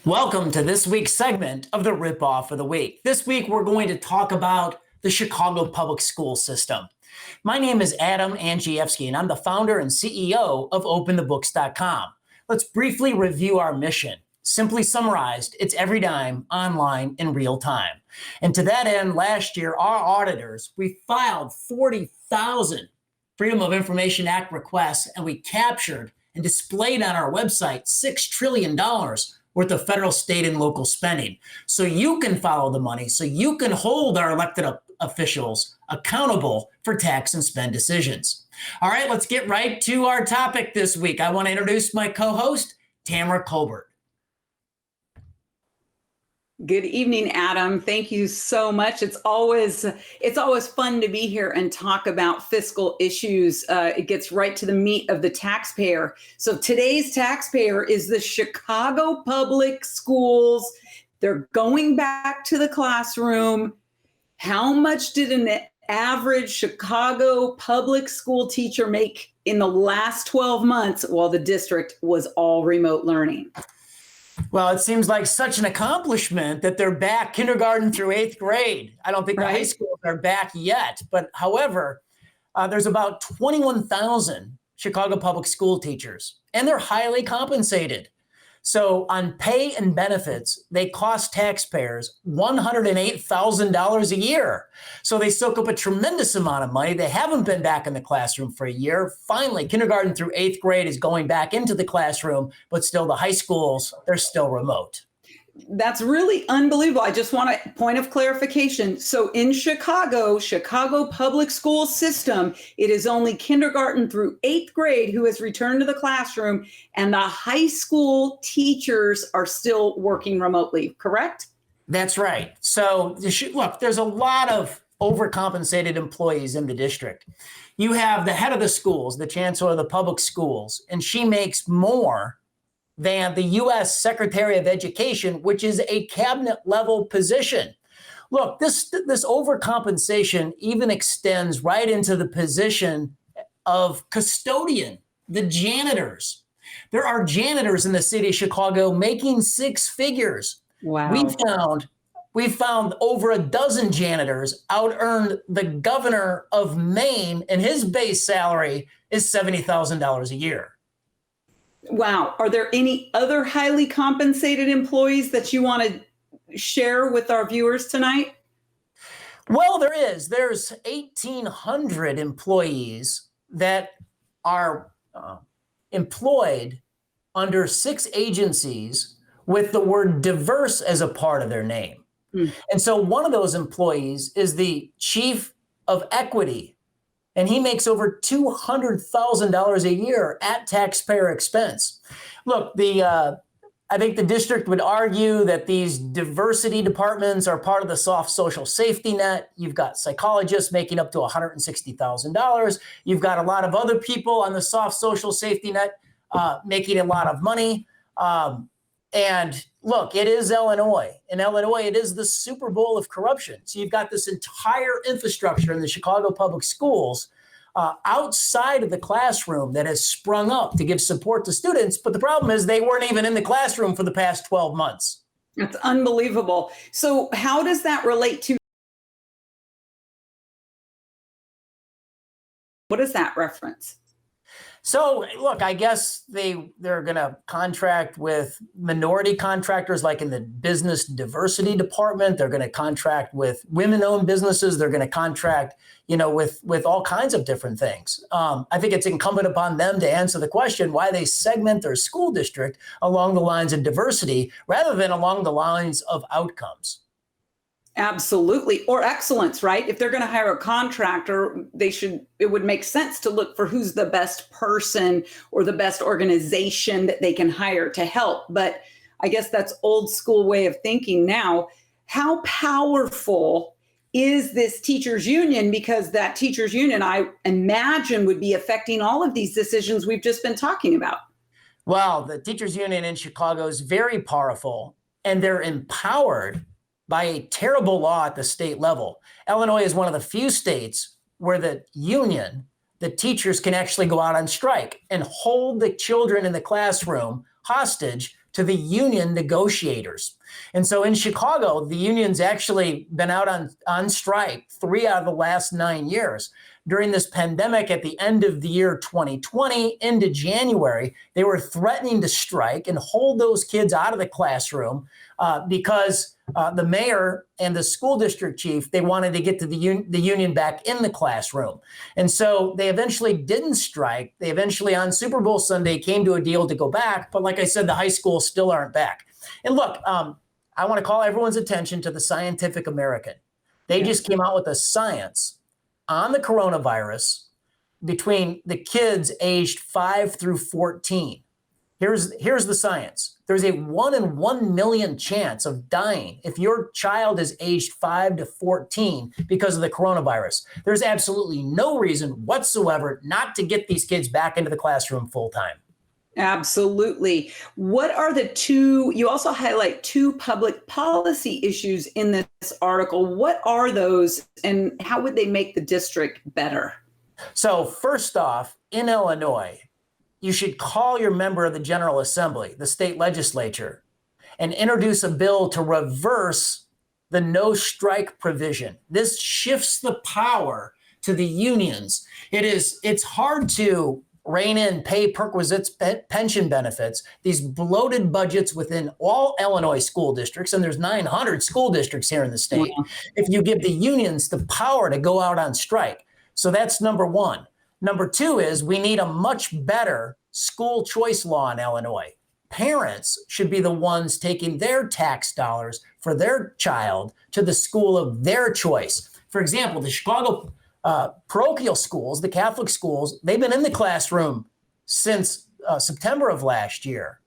Welcome to this week's segment of the Rip-Off of the Week. This week, we're going to talk about the Chicago public school system. My name is Adam Andrzejewski, and I'm the founder and CEO of OpenTheBooks.com. Let's briefly review our mission. Simply summarized, it's every dime online in real time. And to that end, last year, our auditors, we filed 40,000 Freedom of Information Act requests, and we captured and displayed on our website $6 trillion worth of federal, state, and local spending. So you can follow the money, so you can hold our elected officials accountable for tax and spend decisions. All right, let's get right to our topic this week. I want to introduce my co-host, Tamara Colbert. Good evening, Adam. Thank you so much. It's always fun to be here and talk about fiscal issues. It gets right to the meat of the taxpayer. So today's taxpayer is the Chicago Public Schools. They're going back to the classroom. How much did an average Chicago public school teacher make in the last 12 months while the district was all remote learning? Well, it seems like such an accomplishment that they're back kindergarten through 8th grade. I don't think the high schools are back yet, but however, there's about 21,000 Chicago public school teachers, and they're highly compensated. So on pay and benefits, they cost taxpayers $108,000 a year. So they soak up a tremendous amount of money. They haven't been back in the classroom for a year. Finally, kindergarten through 8th grade is going back into the classroom, but still the high schools, they're still remote. That's really unbelievable. I just want a point of clarification. So in Chicago public school system, it is only kindergarten through 8th grade who has returned to the classroom, and the high school teachers are still working remotely, correct? That's right. So look, there's a lot of overcompensated employees in the district. You have the head of the schools, the chancellor of the public schools, and she makes more than the U.S. Secretary of Education, which is a cabinet level position. Look, this overcompensation even extends right into the position of custodian, the janitors. There are janitors in the city of Chicago making 6 figures. Wow. We found over a dozen janitors out-earned the governor of Maine, and his base salary is $70,000 a year. Wow. Are there any other highly compensated employees that you want to share with our viewers tonight? Well, there is. There's 1,800 employees that are employed under 6 agencies with the word diverse as a part of their name. And so one of those employees is the chief of equity, and he makes over $200,000 a year at taxpayer expense. Look, I think the district would argue that these diversity departments are part of the soft social safety net. You've got psychologists making up to $160,000. You've got a lot of other people on the soft social safety net making a lot of money. And look, it is Illinois. In Illinois, it is the Super Bowl of corruption. So you've got this entire infrastructure in the Chicago public schools outside of the classroom that has sprung up to give support to students. But the problem is they weren't even in the classroom for the past 12 months. That's unbelievable. So how does that relate to? What is that reference? So look, I guess they're going to contract with minority contractors, like in the business diversity department. They're going to contract with women-owned businesses. They're going to contract, with all kinds of different things. I think it's incumbent upon them to answer the question why they segment their school district along the lines of diversity rather than along the lines of outcomes. Absolutely. Or excellence, right? If they're going to hire a contractor, it would make sense to look for who's the best person or the best organization that they can hire to help. But I guess that's old school way of thinking now. How powerful is this teachers union? Because that teachers union, I imagine, would be affecting all of these decisions we've just been talking about. Well, the teachers union in Chicago is very powerful, and they're empowered by a terrible law at the state level. Illinois is one of the few states where the union, the teachers, can actually go out on strike and hold the children in the classroom hostage to the union negotiators. And so in Chicago, the union's actually been out on strike 3 out of the last 9 years. During this pandemic, at the end of the year 2020 into January, they were threatening to strike and hold those kids out of the classroom because the mayor and the school district chief, they wanted to get to the union back in the classroom. And so they eventually didn't strike. They eventually on Super Bowl Sunday came to a deal to go back. But like I said, the high schools still aren't back. And look, I want to call everyone's attention to the Scientific American. They just came out with a science on the coronavirus between the kids aged 5 through 14. Here's the science. There's a 1 in 1 million chance of dying if your child is aged 5 to 14 because of the coronavirus. There's absolutely no reason whatsoever not to get these kids back into the classroom full time. Absolutely. What are the two, you also highlight 2 public policy issues in this article. What are those and how would they make the district better? So first off, in Illinois, you should call your member of the General Assembly, the state legislature, and introduce a bill to reverse the no strike provision. This shifts the power to the unions. It's hard to rein in pay perquisites, pension benefits, these bloated budgets within all Illinois school districts, and there's 900 school districts here in the state, if you give the unions the power to go out on strike. So that's number one. Number two is we need a much better school choice law in Illinois. Parents should be the ones taking their tax dollars for their child to the school of their choice. For example, the Chicago parochial schools, the Catholic schools, they've been in the classroom since September of last year.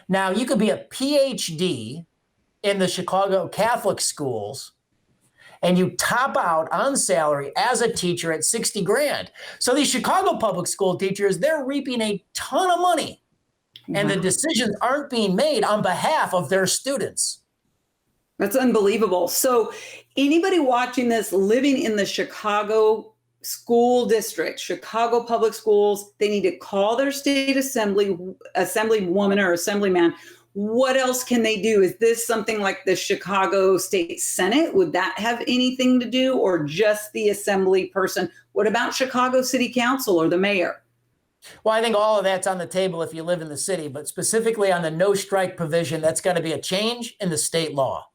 Now, you could be a PhD in the Chicago Catholic schools and you top out on salary as a teacher at 60 grand. So these Chicago public school teachers, they're reaping a ton of money and the decisions aren't being made on behalf of their students. That's unbelievable. So anybody watching this living in the Chicago school district, Chicago public schools, they need to call their state assemblywoman or assemblyman. What else can they do? Is this something like the Chicago State Senate? Would that have anything to do, or just the assembly person? What about Chicago City Council or the mayor? Well, I think all of that's on the table if you live in the city, but specifically on the no strike provision, that's got to be a change in the state law.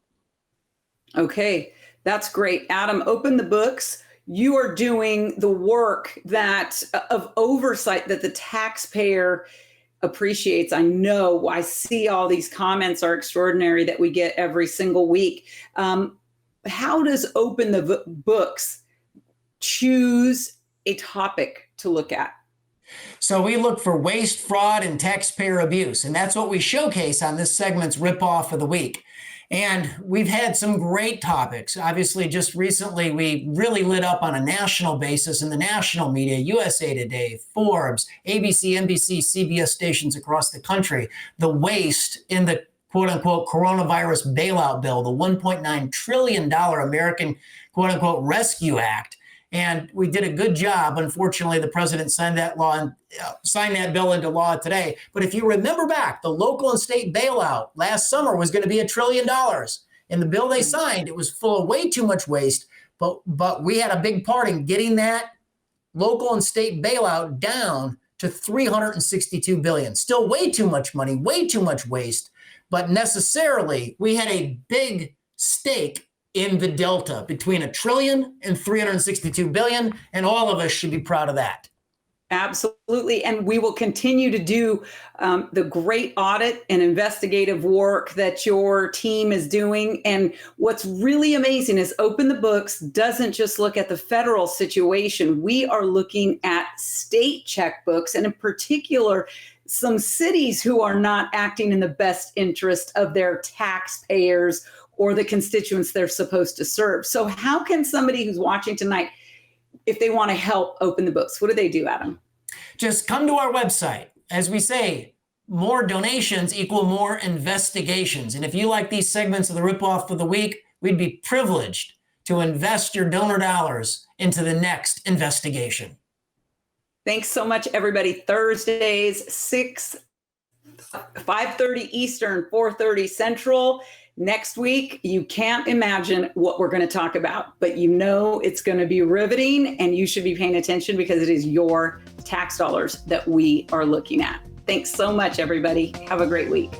Okay, that's great. Adam, open the books. You are doing the work of oversight that the taxpayer appreciates. I know, I see all these comments are extraordinary that we get every single week. How does Open the Books choose a topic to look at? So we look for waste, fraud, and taxpayer abuse, and that's what we showcase on this segment's Rip-Off of the Week. And we've had some great topics. Obviously, just recently, we really lit up on a national basis in the national media, USA Today, Forbes, ABC, NBC, CBS stations across the country, the waste in the quote unquote coronavirus bailout bill, the $1.9 trillion American quote unquote Rescue Act. And we did a good job. Unfortunately, the president signed that bill into law today. But if you remember back, the local and state bailout last summer was going to be $1 trillion. In the bill they signed, it was full of way too much waste. But we had a big part in getting that local and state bailout down to $362 billion. Still way too much money, way too much waste. But necessarily, we had a big stake in the delta between $1 trillion and $362 billion, and all of us should be proud of that. Absolutely. And we will continue to do the great audit and investigative work that your team is doing. And what's really amazing is Open the Books doesn't just look at the federal situation. We are looking at state checkbooks, and in particular, some cities who are not acting in the best interest of their taxpayers or the constituents they're supposed to serve. So how can somebody who's watching tonight, if they want to help Open the Books, what do they do, Adam? Just come to our website. As we say, more donations equal more investigations. And if you like these segments of the Rip-Off of the Week, we'd be privileged to invest your donor dollars into the next investigation. Thanks so much, everybody. Thursdays, 6 5:30 Eastern, 4:30 Central. Next week, you can't imagine what we're going to talk about, but you know it's going to be riveting, and you should be paying attention because it is your tax dollars that we are looking at. Thanks so much, everybody. Have a great week.